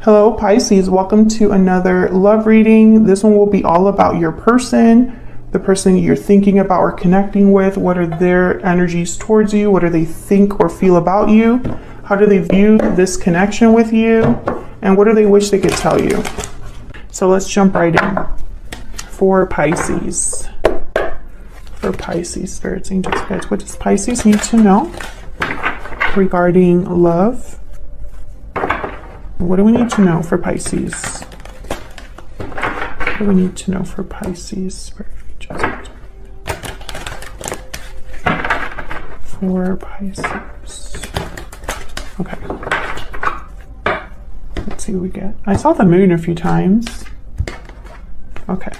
Hello Pisces, welcome to another love reading. This one will be all about your person, the person you're thinking about or connecting with. What are their energies towards you? What do they think or feel about you? How do they view this connection with you? And what do they wish they could tell you? So let's jump right in. For Pisces. For Pisces, spirits, angels, guides. What does Pisces need to know regarding love? What do we need to know for Pisces? What do we need to know for Pisces? For Pisces. Okay. Let's see what we get. I saw the moon a few times. Okay.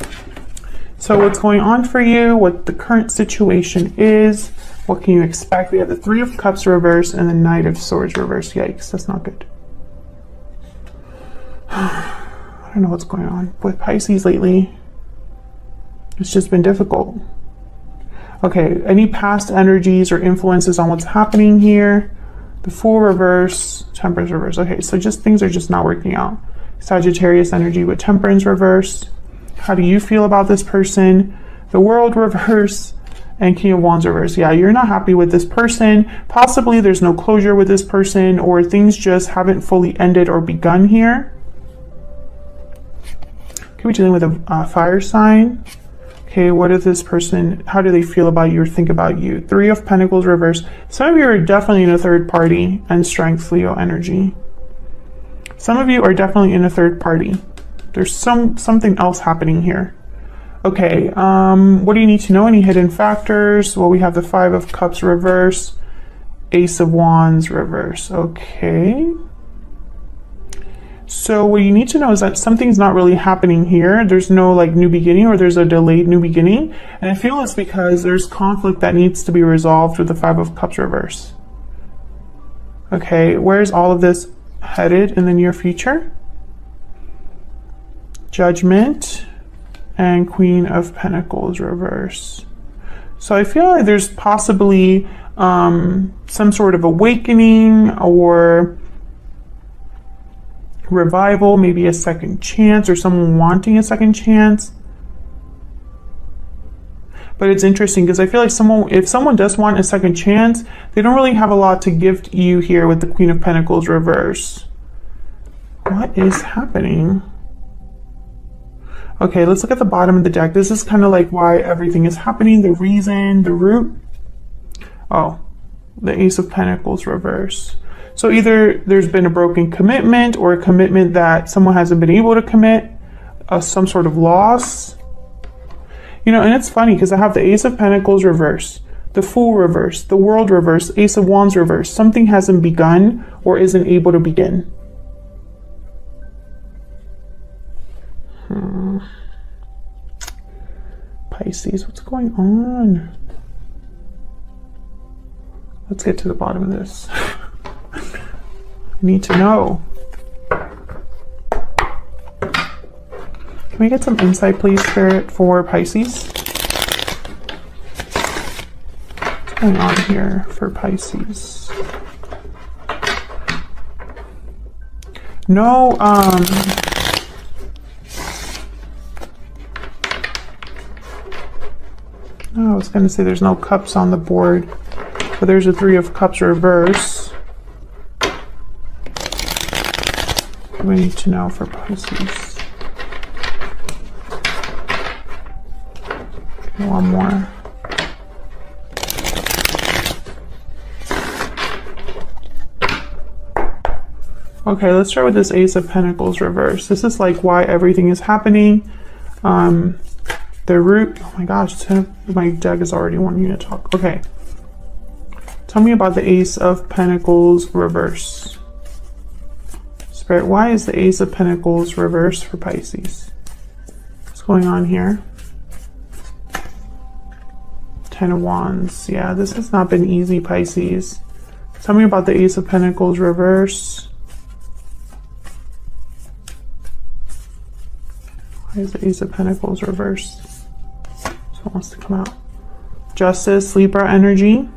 So what's going on for you? What the current situation is? What can you expect? We have the Three of Cups reversed and the Knight of Swords reversed. Yikes, that's not good. I don't know what's going on with Pisces lately. It's just been difficult. Okay, any past energies or influences on what's happening here? The Fool reverse, Temperance reverse. Okay, so just things are just not working out. Sagittarius energy with Temperance reverse. How do you feel about this person? The World reverse and King of Wands reverse. Yeah, you're not happy with this person. Possibly there's no closure with this person, or things just haven't fully ended or begun here. We're dealing with a fire sign. Okay, what is this person? How do they feel about you or think about you? Three of Pentacles reversed. Some of you are definitely in a third party and Strength Leo energy. Some of you are definitely in a third party. There's something else happening here. Okay, what do you need to know? Any hidden factors? Well, we have the Five of Cups reverse, Ace of Wands reverse. Okay. So what you need to know is that something's not really happening here. There's no like new beginning, or there's a delayed new beginning. And I feel it's because there's conflict that needs to be resolved with the Five of Cups reverse. Okay, where's all of this headed in the near future? Judgment and Queen of Pentacles reverse. So I feel like there's possibly some sort of awakening or revival, maybe a second chance, or someone wanting a second chance. But it's interesting because I feel like if someone does want a second chance, they don't really have a lot to give you here with the Queen of Pentacles reverse. What is happening? Okay, let's look at the bottom of the deck. This is kind of like why everything is happening, the reason, the root. Oh, the Ace of Pentacles reverse. So either there's been a broken commitment, or a commitment that someone hasn't been able to commit, some sort of loss. You know, and it's funny because I have the Ace of Pentacles reverse, the Fool reverse, the World reverse, Ace of Wands reverse. Something hasn't begun or isn't able to begin. Pisces, what's going on? Let's get to the bottom of this. Need to know. Can we get some insight, please, Spirit, for Pisces? What's going on here for Pisces? No, I was going to say there's no cups on the board, but there's a Three of Cups reverse. We need to know for Pisces. Okay, one more. Okay, let's start with this Ace of Pentacles reverse. This is like why everything is happening. The root, oh my gosh, my deck is already wanting to talk. Okay. Tell me about the Ace of Pentacles reverse. Spirit, why is the Ace of Pentacles reversed for Pisces? What's going on here? Ten of Wands. Yeah, this has not been easy, Pisces. Tell me about the Ace of Pentacles reverse. Why is the Ace of Pentacles reversed? So it wants to come out. Justice, Libra energy.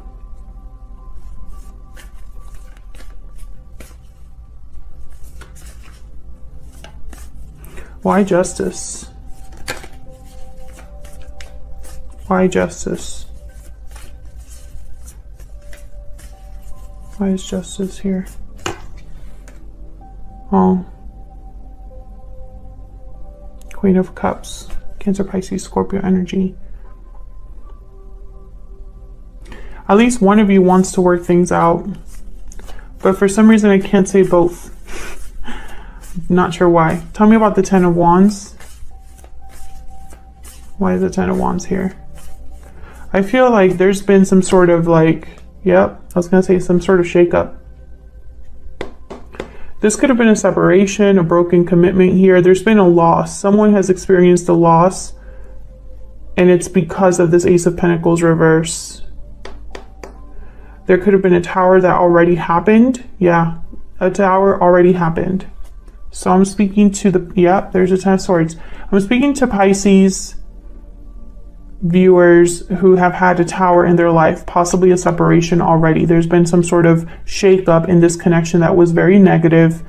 Why justice? Why justice? Why is justice here? Oh. Queen of Cups. Cancer, Pisces, Scorpio energy. At least one of you wants to work things out. But for some reason I can't say both. Not sure why. Tell me about the Ten of Wands. Why is the Ten of Wands here? I feel like there's been some sort of like, yep, I was going to say some sort of shakeup. This could have been a separation, a broken commitment here. There's been a loss. Someone has experienced a loss. And it's because of this Ace of Pentacles reverse. There could have been a tower that already happened. Yeah, a tower already happened. So I'm speaking to the, yeah, there's a Ten of Swords. I'm speaking to Pisces viewers who have had a tower in their life, possibly a separation already. There's been some sort of shakeup in this connection that was very negative.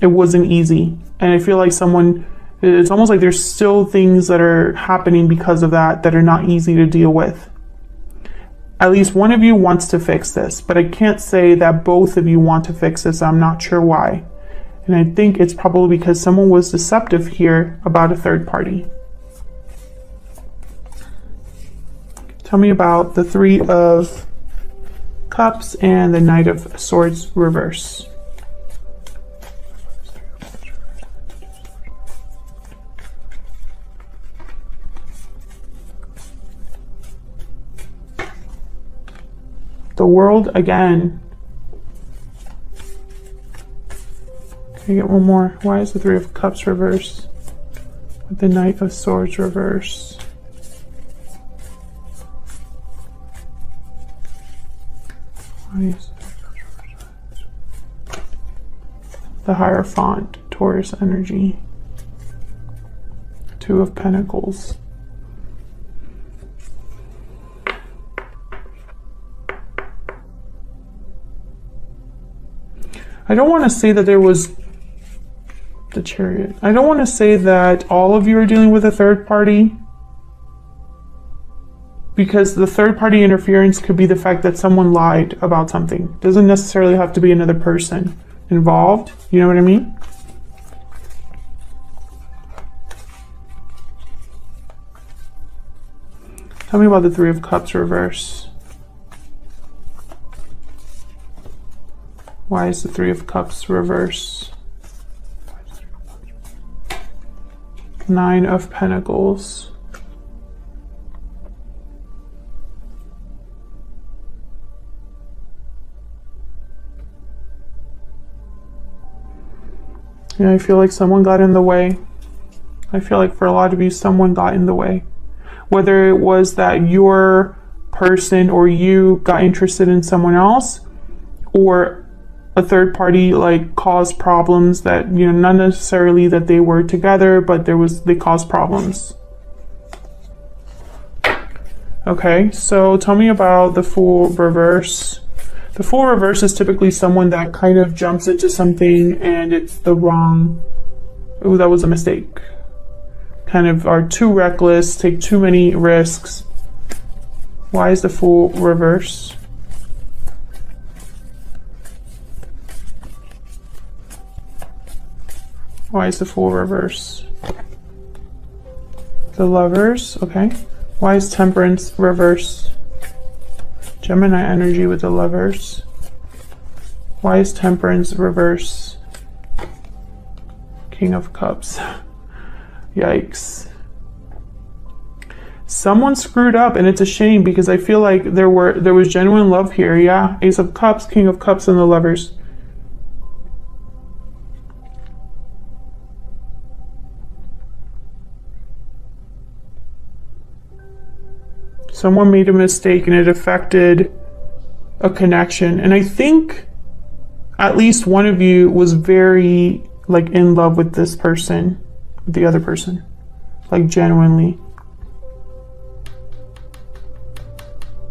It wasn't easy. And I feel like someone, it's almost like there's still things that are happening because of that are not easy to deal with. At least one of you wants to fix this, but I can't say that both of you want to fix this. I'm not sure why. And I think it's probably because someone was deceptive here about a third party. Tell me about the Three of Cups and the Knight of Swords reverse. The World again. Can I get one more? Why is the Three of Cups reverse with the Knight of Swords reverse? Why is the Hierophant, Taurus energy. Two of Pentacles. I don't want to say that there was the Chariot. I don't want to say that all of you are dealing with a third party, because the third party interference could be the fact that someone lied about something. Doesn't necessarily have to be another person involved. You know what I mean? Tell me about the Three of Cups reverse. Why is the Three of Cups reverse? Nine of Pentacles. Yeah, I feel like someone got in the way. I feel like for a lot of you, someone got in the way. Whether it was that your person or you got interested in someone else, or a third party like caused problems that, you know, not necessarily that they were together, but they caused problems. Okay, so tell me about the Fool reverse. The Fool reverse is typically someone that kind of jumps into something and it's the wrong, oh, that was a mistake. Kind of are too reckless, take too many risks. Why is the Fool reverse? Why is the Fool reverse? The Lovers, okay. Why is Temperance reverse? Gemini energy with the Lovers. Why is Temperance reverse? King of Cups. Yikes. Someone screwed up, and it's a shame because I feel like there was genuine love here. Yeah, Ace of Cups, King of Cups, and the Lovers. Someone made a mistake and it affected a connection. And I think at least one of you was very like in love with this person, with the other person, like genuinely.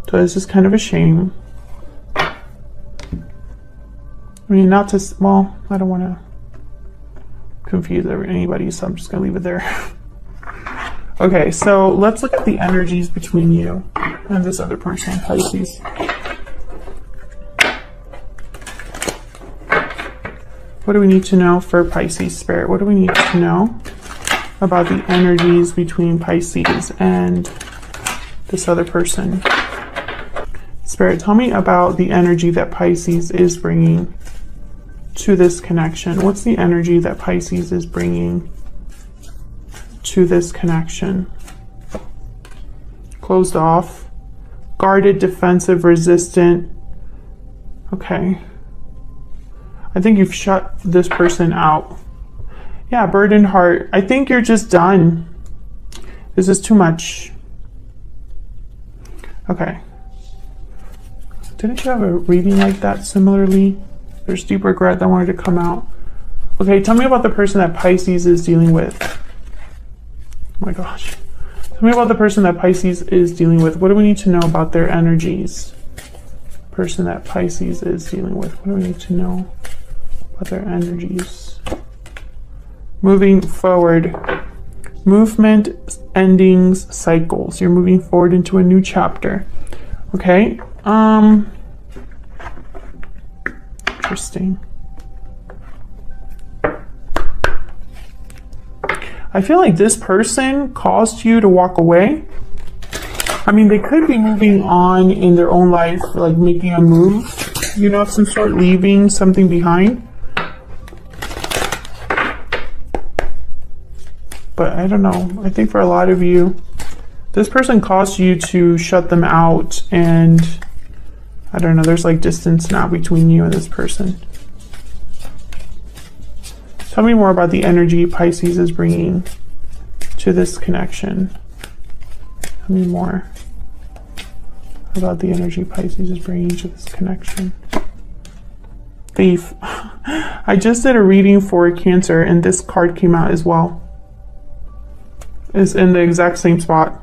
So this is kind of a shame. I mean, not to, well, I don't want to confuse anybody, so I'm just gonna leave it there. Okay, so let's look at the energies between you and this other person, Pisces. What do we need to know for Pisces Spirit? What do we need to know about the energies between Pisces and this other person? Spirit, tell me about the energy that Pisces is bringing to this connection. What's the energy that Pisces is bringing to this connection? Closed off, guarded, defensive, resistant. Okay. I think you've shut this person out. Yeah, burdened heart. I think you're just done. This is too much. Okay. Didn't you have a reading like that similarly? There's deep regret that wanted to come out. Okay, tell me about the person that Pisces is dealing with. Oh my gosh. Tell me about the person that Pisces is dealing with. What do we need to know about their energies? Person that Pisces is dealing with. What do we need to know about their energies? Moving forward. Movement, endings, cycles. You're moving forward into a new chapter. Okay. Interesting. I feel like this person caused you to walk away. I mean, they could be moving on in their own life, like making a move, you know, of some sort, leaving something behind. But I don't know. I think for a lot of you, this person caused you to shut them out, and I don't know, there's like distance now between you and this person. Tell me more about the energy Pisces is bringing to this connection. Tell me more about the energy Pisces is bringing to this connection. Thief. I just did a reading for Cancer, and this card came out as well. It's in the exact same spot.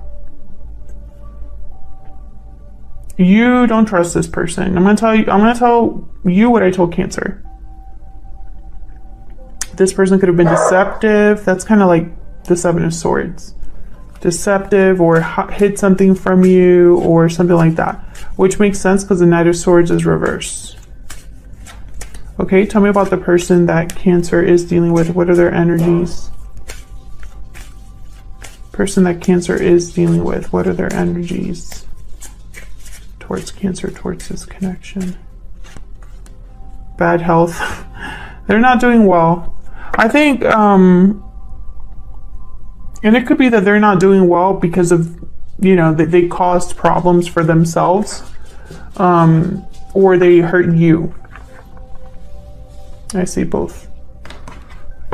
You don't trust this person. I'm gonna tell you what I told Cancer. This person could have been deceptive. That's kind of like the Seven of Swords. Deceptive, or hid something from you, or something like that. Which makes sense because the Knight of Swords is reverse. Okay, tell me about the person that Cancer is dealing with. What are their energies? Person that Cancer is dealing with. What are their energies towards Cancer, towards this connection? Bad health. They're not doing well. I think, and it could be that they're not doing well because of, you know, that they caused problems for themselves, or they hurt you. I see both.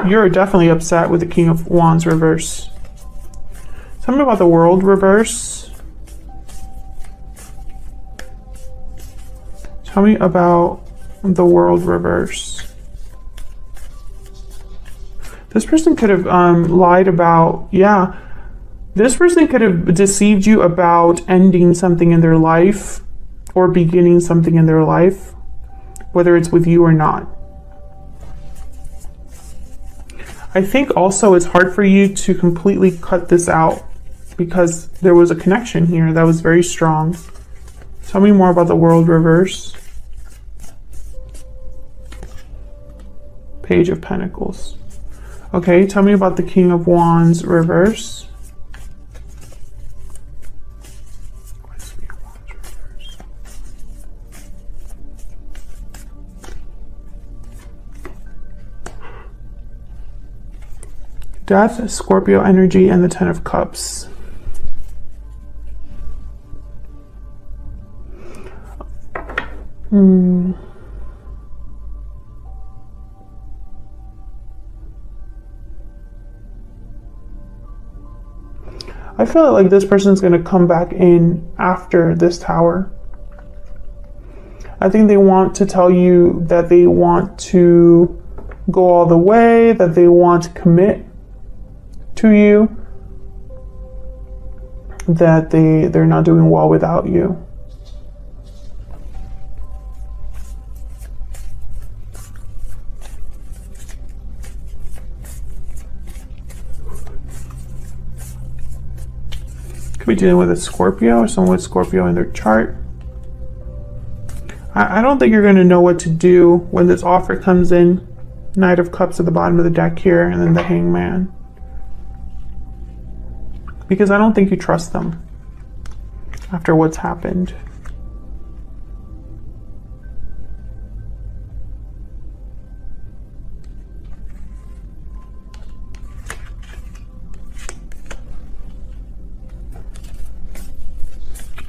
You're definitely upset with the King of Wands reverse. Tell me about the World reverse. Tell me about the World reverse. This person could have lied about, yeah. This person could have deceived you about ending something in their life or beginning something in their life, whether it's with you or not. I think also it's hard for you to completely cut this out because there was a connection here that was very strong. Tell me more about the World reverse. Page of Pentacles. Okay, tell me about the King of Wands reverse. Death, Scorpio energy, and the Ten of Cups. I feel like this person's going to come back in after this Tower. I think they want to tell you that they want to go all the way, that they want to commit to you, that they're not doing well without you. Could be dealing with a Scorpio or someone with Scorpio in their chart. I don't think you're going to know what to do when this offer comes in. Knight of Cups at the bottom of the deck here, and then the Hangman. Because I don't think you trust them after what's happened.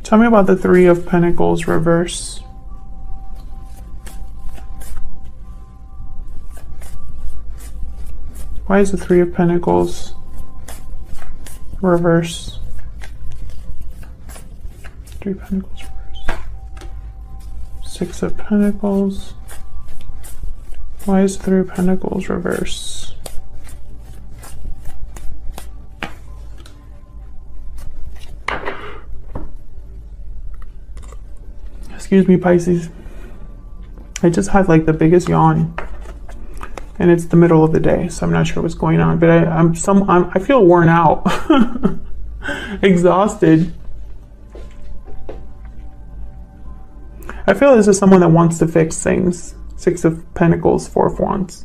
Tell me about the Three of Pentacles reverse. Why is the Three of Pentacles reverse? Three of Pentacles reverse. Six of Pentacles. Why is the Three of Pentacles reverse? Excuse me, Pisces. I just had like the biggest yawn. And it's the middle of the day, so I'm not sure what's going on. But I feel worn out, exhausted. I feel this is someone that wants to fix things. Six of Pentacles, Four of Wands.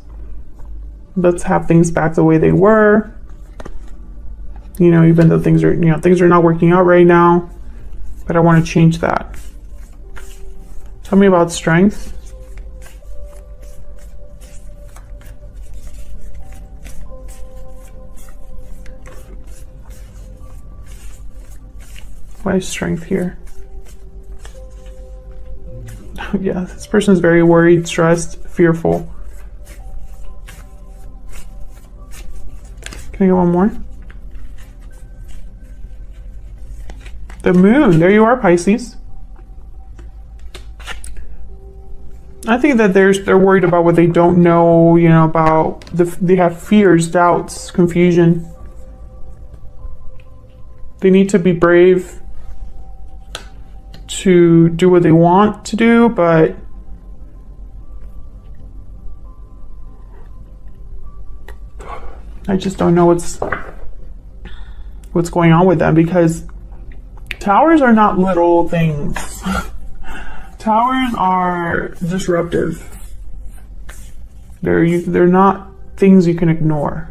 Let's have things back the way they were. You know, even though things are not working out right now, but I want to change that. Tell me about strength. Why is strength here? Yeah, this person is very worried, stressed, fearful. Can I get one more? The Moon. There you are, Pisces. I think that they're worried about what they don't know, you know, about they have fears, doubts, confusion. They need to be brave to do what they want to do, but I just don't know what's going on with them, because towers are not little things. Towers are disruptive. They're not things you can ignore.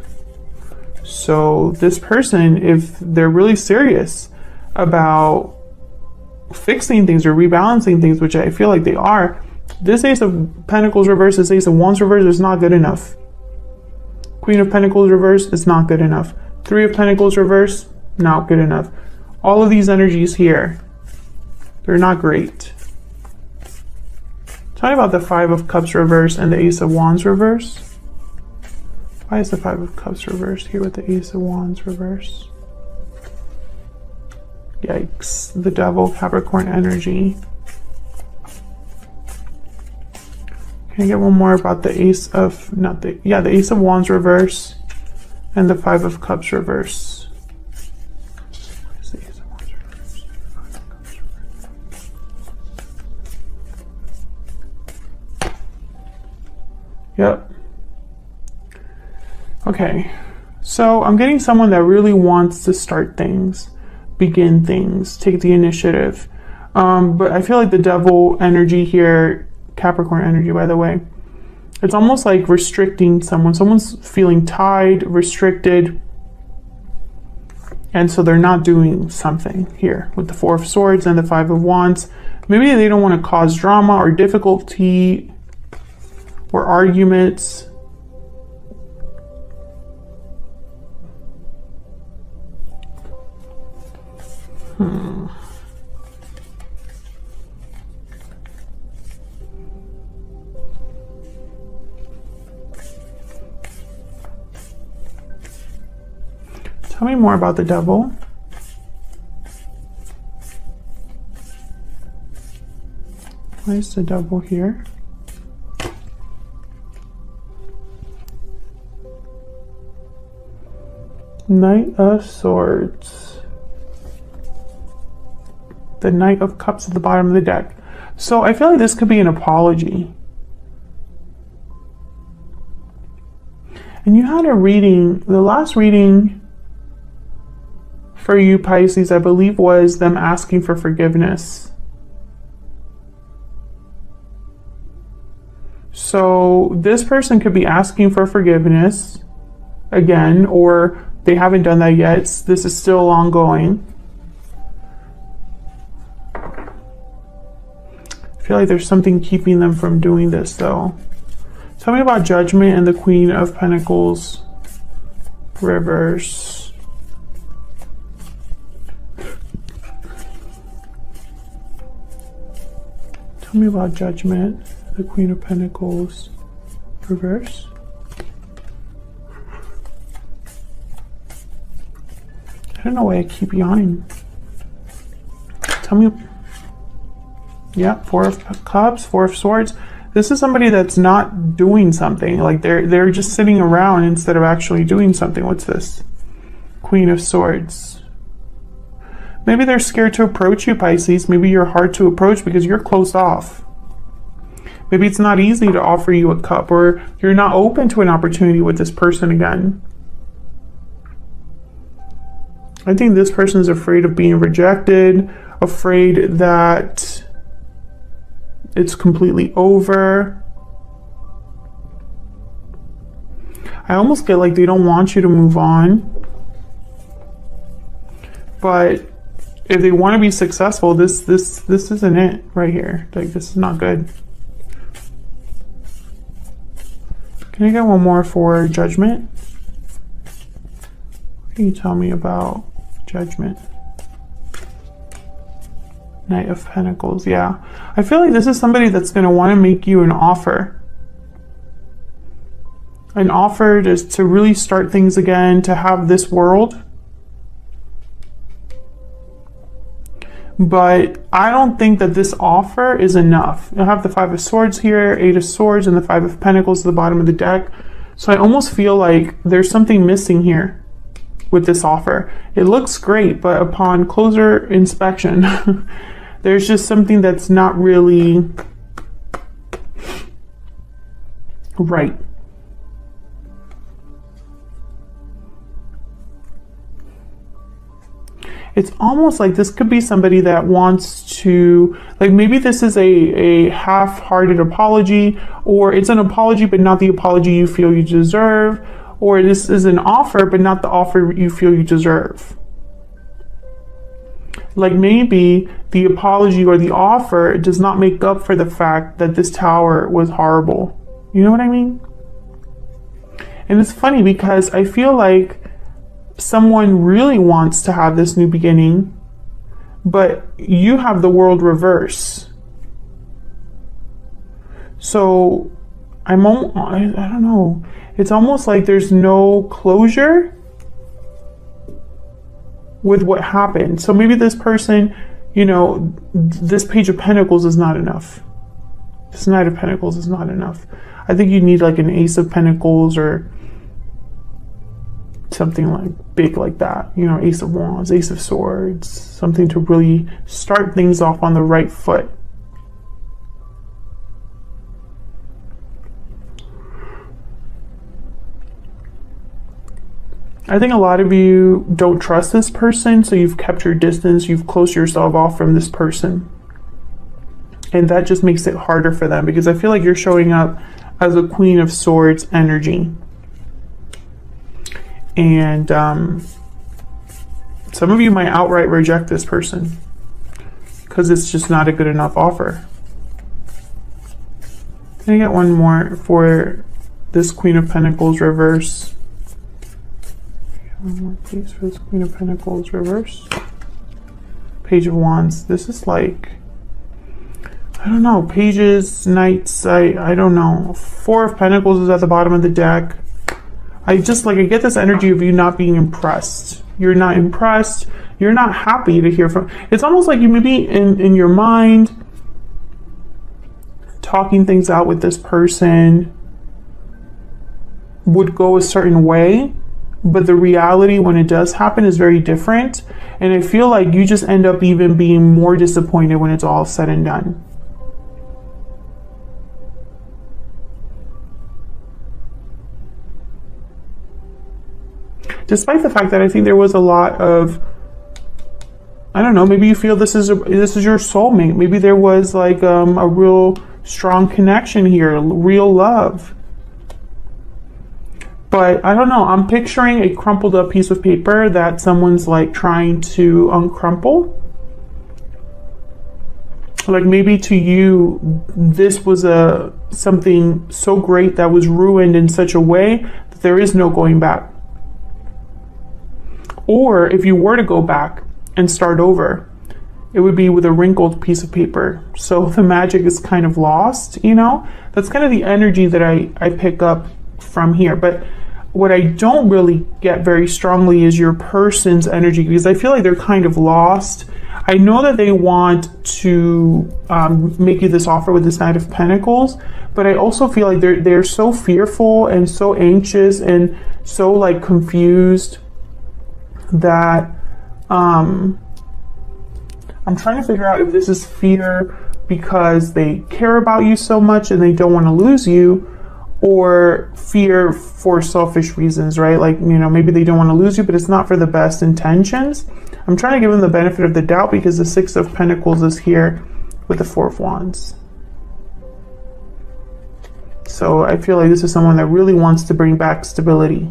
So this person, if they're really serious about fixing things or rebalancing things, which I feel like they are, this Ace of Pentacles reverse, this Ace of Wands reverse is not good enough. Queen of Pentacles reverse is not good enough. Three of Pentacles reverse, not good enough. All of these energies here, they're not great. Tell me about the Five of Cups reverse and the Ace of Wands reverse. Why is the Five of Cups reversed here with the Ace of Wands reverse? Yikes. The Devil, Capricorn energy. Can I get one more about the Ace of, the Ace of Wands reverse and the Five of Cups reverse? Where's the Ace of Wands reverse? Five of Cups reverse. Yep. Okay. So I'm getting someone that really wants to start things, begin things, take the initiative. But I feel like the Devil energy here, Capricorn energy, by the way, it's almost like restricting someone. Someone's feeling tied, restricted, and so they're not doing something here with the Four of Swords and the Five of Wands. Maybe they don't want to cause drama or difficulty or arguments. Tell me more about the Devil. Why is the Devil here? Knight of Swords. The Knight of Cups at the bottom of the deck. So I feel like this could be an apology. And you had a reading, the last reading for you, Pisces, I believe was them asking for forgiveness. So this person could be asking for forgiveness again, or they haven't done that yet. This is still ongoing. I feel like there's something keeping them from doing this though. Tell me about Judgment and the Queen of Pentacles reverse. Tell me about Judgment, the Queen of Pentacles reverse. I don't know why I keep yawning. Tell me. Yeah, Four of Cups, Four of Swords. This is somebody that's not doing something. Like they're just sitting around instead of actually doing something. What's this? Queen of Swords. Maybe they're scared to approach you, Pisces. Maybe you're hard to approach because you're closed off. Maybe it's not easy to offer you a cup, or you're not open to an opportunity with this person again. I think this person is afraid of being rejected, afraid that it's completely over. I almost get like they don't want you to move on. But if they want to be successful, this isn't it right here. Like, this is not good. Can I get one more for Judgment? What can you tell me about Judgment? Knight of Pentacles, yeah. I feel like this is somebody that's going to want to make you an offer. An offer just to really start things again, to have this world. But I don't think that this offer is enough. I have the Five of Swords here, Eight of Swords, and the Five of Pentacles at the bottom of the deck. So I almost feel like there's something missing here with this offer. It looks great, but upon closer inspection, there's just something that's not really right. It's almost like this could be somebody that wants to, like, maybe this is a half-hearted apology, or it's an apology but not the apology you feel you deserve, or this is an offer but not the offer you feel you deserve. Like, maybe the apology or the offer does not make up for the fact that this tower was horrible. You know what I mean? And it's funny because I feel like someone really wants to have this new beginning, but you have the world reverse. So I don't know. It's almost like there's no closure with what happened. So maybe this person, you know, this Page of Pentacles is not enough. This Knight of Pentacles is not enough. I think you need like an Ace of Pentacles or something like big like that, you know, Ace of Wands, Ace of Swords, something to really start things off on the right foot. I think a lot of you don't trust this person, so you've kept your distance, you've closed yourself off from this person. And that just makes it harder for them, because I feel like you're showing up as a Queen of Swords energy. And some of you might outright reject this person because it's just not a good enough offer. Can I get one more for this Queen of Pentacles reverse? One more please for this Queen of Pentacles reverse. Page of Wands. This is like, I don't know, pages, knights, I don't know. Four of Pentacles is at the bottom of the deck. I get this energy of you not being impressed. You're not impressed. You're not happy to hear from. It's almost like you maybe in your mind talking things out with this person would go a certain way, but the reality when it does happen is very different. And I feel like you just end up even being more disappointed when it's all said and done. Despite the fact that I think there was a lot of I don't know, maybe you feel this is your soulmate. Maybe there was like a real strong connection here, real love. But I don't know, I'm picturing a crumpled up piece of paper that someone's like trying to uncrumple. Like maybe to you, this was something so great that was ruined in such a way that there is no going back. Or if you were to go back and start over, it would be with a wrinkled piece of paper. So the magic is kind of lost, you know? That's kind of the energy that I pick up from here. But what I don't really get very strongly is your person's energy, because I feel like they're kind of lost. I know that they want to make you this offer with this Knight of Pentacles, but I also feel like they're so fearful and so anxious and so like confused that I'm trying to figure out if this is fear because they care about you so much and they don't want to lose you, or fear for selfish reasons, right? Like, you know, maybe they don't want to lose you, but it's not for the best intentions. I'm trying to give them the benefit of the doubt because the Six of Pentacles is here with the Four of Wands. So I feel like this is someone that really wants to bring back stability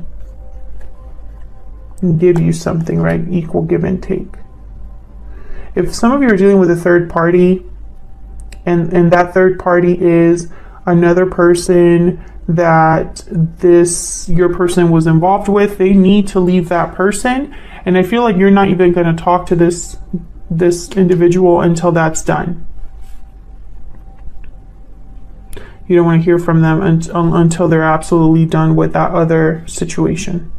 and give you something, right? Equal give and take. If some of you are dealing with a third party, and that third party is another person that your person was involved with, they need to leave that person. And I feel like you're not even going to talk to this individual until that's done. You don't want to hear from them until they're absolutely done with that other situation.